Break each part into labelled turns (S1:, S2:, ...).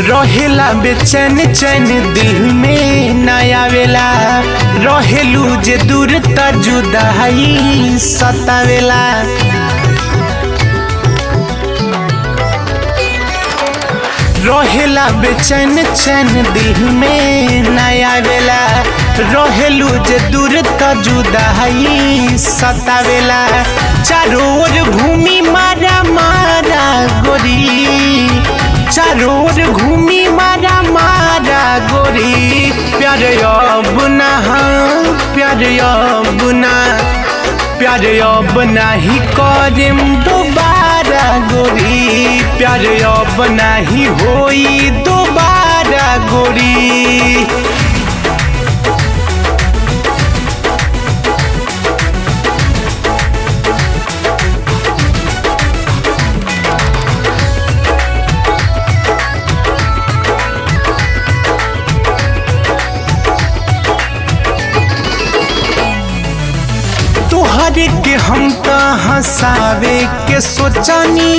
S1: रहेला बेचैन चैन दिल में नया वेला रहेलू जे दूर त जुदाई सतावेला। रहेला बेचैन चैन दिल में नया वेला रहेलू जे दूर त जुदाई सतावेला। चारों ओर घूमी मारा मारा गोरी चारों ओर घूमी मारा मारा गोरी प्यार अब ना प्यार अब ना प्यार अब नहीं करेम दोबारा गोरी प्यार अब नहीं होई दोबारा गोरी। तोहरे के हम त हंसावे के सोचनी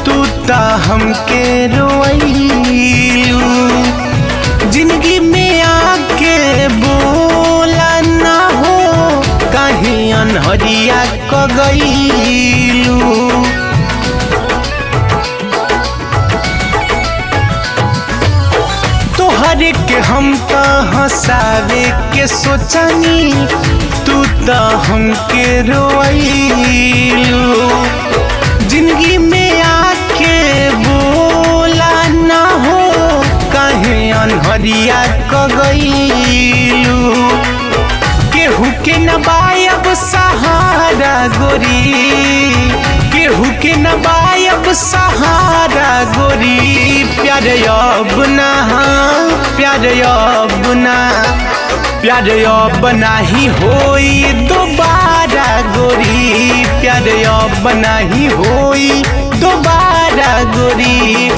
S1: तू त हमके रोइलू। जिंदगी में आके बोला ना हो कहीं अनहरिया क गईलू। तोहरे के हम त हंसावे के सोचनी तू त हमके रोइलू। जिंदगी में आके बोला ना हो कहीं अनहरिया क गईलू। केहू के न बायब सहारा गोरी केहू के न बायब सहारा गोरी प्यार अब ना प्यार अब ना प्यार अब नहीं होई दोबारा गोरी प्यार अब नहीं होई दोबारा गोरी।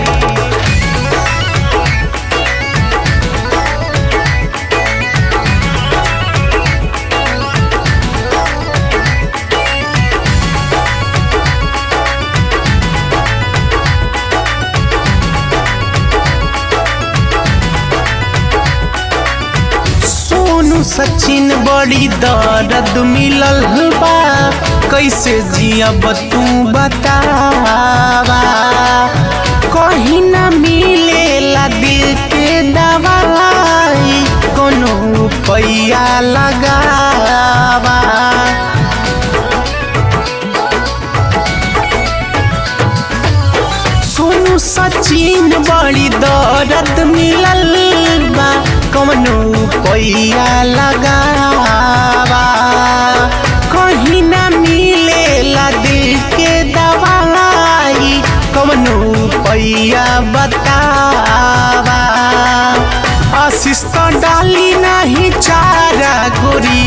S1: सोनू सचिन बड़ी दर्द मिलल बा कैसे जियब तू बतावा। कहीं ना मिलेला दिल के दवाई कोनो रुपया लगावा। सोनू सचिन बड़ी दर्द मिलल बा कौनो रुपया लगावा। कहीं ना मिलेला दिल के दवाई कौनो रुपया बतावा। आशीष तो डाली नहीं चारा गोरी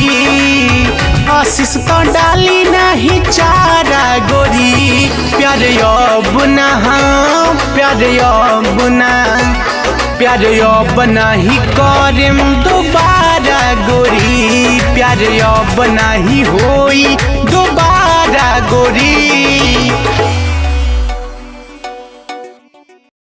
S1: आशीष तो डाली नहीं चारा गोरी प्यार अब ना प्यार अब ना प्यार अब नहीं करेम दोबारा गोरी प्यार अब नहीं होई दोबारा गोरी।